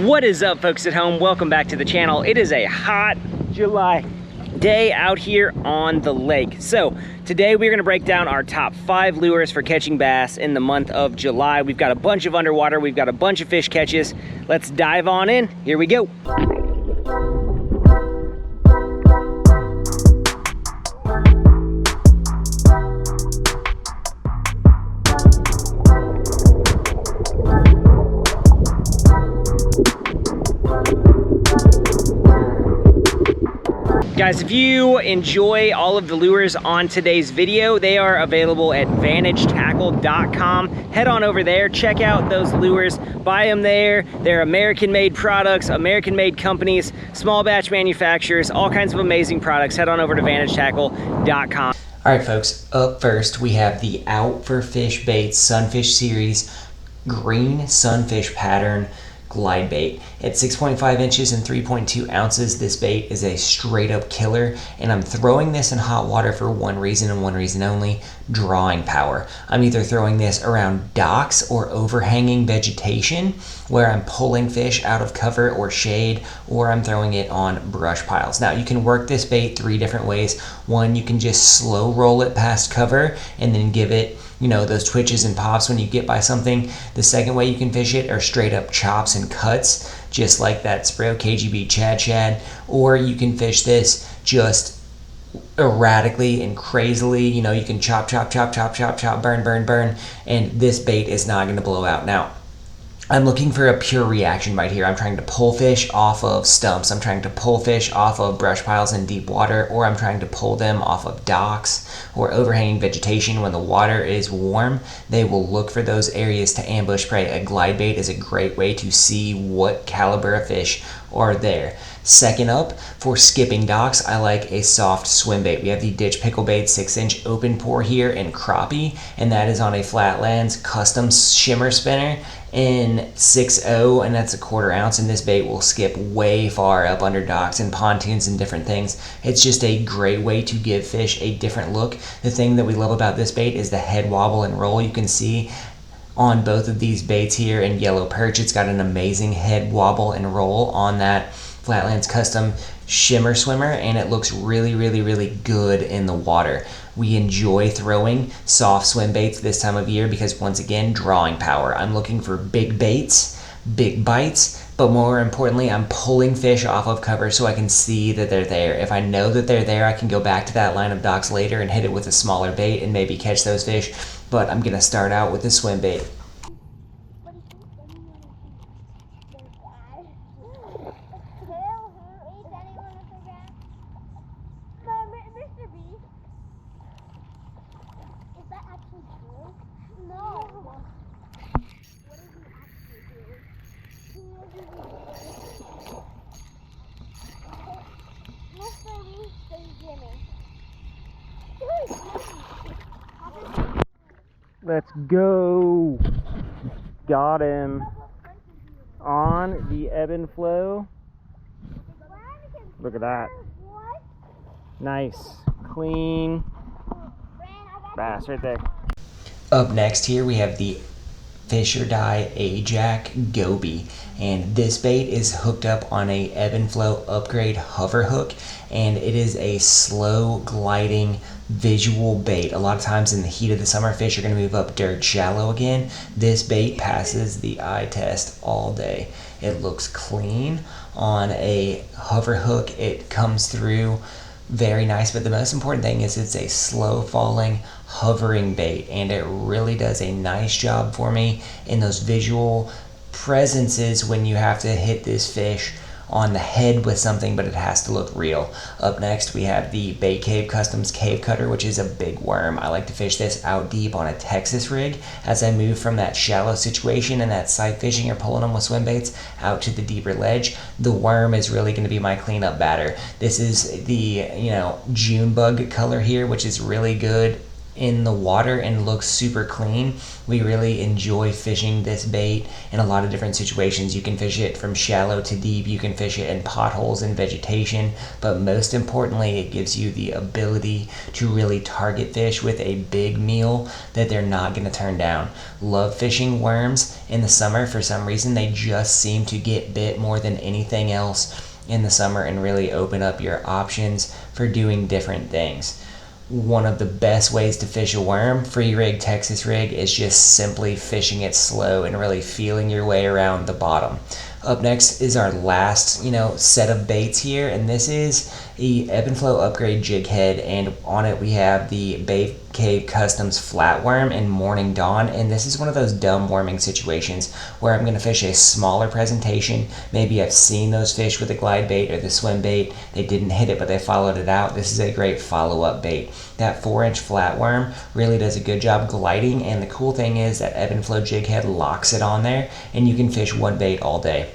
What is up, folks at home? Welcome back to the channel. It is a hot July day out here on the lake. So today we're going to break down our top 5 lures for catching bass in the month of July. We've got a bunch of underwater, we've got a bunch of fish catches. Let's dive on in. Here we go. Guys, if you enjoy all of the lures on today's video, they are available at vantagetackle.com. Head on over there, check out those lures, buy them there. They're American-made products, American-made companies, small batch manufacturers, all kinds of amazing products. Head on over to vantagetackle.com. All right, folks, up first, we have the Out for Fish Baits Sunfish Series green sunfish pattern glide bait. At 6.5 inches and 3.2 ounces, this bait is a straight up killer, and I'm throwing this in hot water for one reason and one reason only: drawing power. I'm either throwing this around docks or overhanging vegetation where I'm pulling fish out of cover or shade, or I'm throwing it on brush piles. Now, you can work this bait 3 different ways. One, you can just slow roll it past cover and then give it, you know, those twitches and pops when you get by something. The second way you can fish it are straight up chops and cuts, just like that Spro KGB Chad. Or you can fish this just erratically and crazily. You know, you can chop, burn, and this bait is not going to blow out. Now, I'm looking for a pure reaction bite here. I'm trying to pull fish off of stumps. I'm trying to pull fish off of brush piles in deep water, or I'm trying to pull them off of docks or overhanging vegetation. When the water is warm, they will look for those areas to ambush prey. A glide bait is a great way to see what caliber of fish are there. Second up, for skipping docks, I like a soft swim bait. We have the Ditch Pickle Bait 6-inch open pour here in crappie, and that is on a Flatlands custom shimmer spinner in 6.0, and that's a 1/4 ounce, and this bait will skip way far up under docks and pontoons and different things. It's just a great way to give fish a different look. The thing that we love about this bait is the head wobble and roll. You can see on both of these baits here in yellow perch, it's got an amazing head wobble and roll on that Flatlands custom shimmer swimmer, and it looks really good in the water. We enjoy throwing soft swim baits this time of year because, once again, drawing power. I'm looking for big baits, big bites, but more importantly, I'm pulling fish off of cover so I can see that they're there. If I know that they're there, I can go back to that line of docks later and hit it with a smaller bait and maybe catch those fish, but I'm gonna start out with a swim bait. Let's go. Got him on the ebb and flow. Look at that. Nice, clean bass right there. Up next here, we have the Fish or Die Ajax Goby, and this bait is hooked up on a ebb and flow upgrade hover hook, and it is a slow gliding visual bait. A lot of times in the heat of the summer, fish are going to move up dirt shallow again. This bait passes the eye test all day. It looks clean on a hover hook. It comes through very nice, but the most important thing is it's a slow falling hovering bait, and it really does a nice job for me in those visual presences when you have to hit this fish on the head with something, but it has to look real. Up next, we have the Bait Cave Customs Cave Cutter, which is a big worm. I like to fish this out deep on a Texas rig as I move from that shallow situation and that sight fishing or pulling them with swim baits out to the deeper ledge. The worm is really going to be my cleanup batter. This is the, June bug color here, which is really good in the water and looks super clean. We really enjoy fishing this bait in a lot of different situations. You can fish it from shallow to deep, you can fish it in potholes and vegetation, but most importantly, it gives you the ability to really target fish with a big meal that they're not going to turn down. Love fishing worms in the summer. For some reason, they just seem to get bit more than anything else in the summer and really open up your options for doing different things. One of the best ways to fish a worm, free rig, Texas rig, is just simply fishing it slow and really feeling your way around the bottom. Up next is our last, set of baits here, and this is the Ebb and Flow Upgrade jig head, and on it we have the Bay Cave Customs Flatworm and Morning Dawn, and this is one of those dumb worming situations where I'm going to fish a smaller presentation. Maybe I've seen those fish with the glide bait or the swim bait, they didn't hit it but they followed it out. This is a great follow-up bait. That 4-inch flatworm really does a good job gliding, and the cool thing is that Ebb and Flow jig head locks it on there and you can fish one bait all day.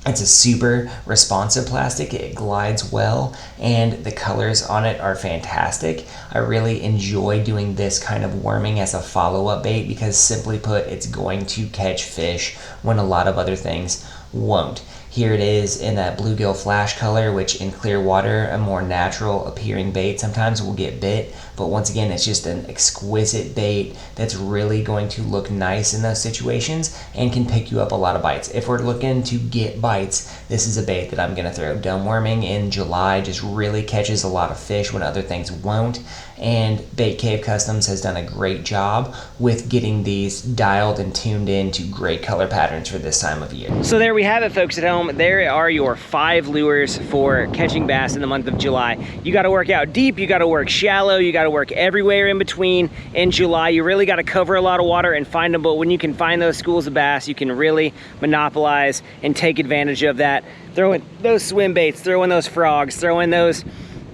It's a super responsive plastic, it glides well, and the colors on it are fantastic. I really enjoy doing this kind of worming as a follow-up bait because, simply put, it's going to catch fish when a lot of other things won't. Here it is in that bluegill flash color, which in clear water, a more natural appearing bait sometimes will get bit, but once again, it's just an exquisite bait that's really going to look nice in those situations and can pick you up a lot of bites. If we're looking to get bites, this is a bait that I'm going to throw. Dumb worming in July just really catches a lot of fish when other things won't, and Bait Cave Customs has done a great job with getting these dialed and tuned in to great color patterns for this time of year. So there we have it, folks at home. There are your 5 lures for catching bass in the month of July. You got to work out deep, you got to work shallow, you got to work everywhere in between. In July, you really got to cover a lot of water and find them, but when you can find those schools of bass, you can really monopolize and take advantage of that. Throw in those swim baits, throw in those frogs, throw in those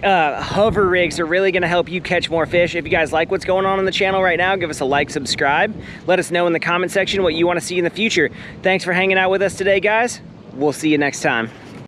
hover rigs are really going to help you catch more fish. If you guys like what's going on the channel right now, give us a like, subscribe. Let us know in the comment section what you want to see in the future. Thanks for hanging out with us today, guys. We'll see you next time.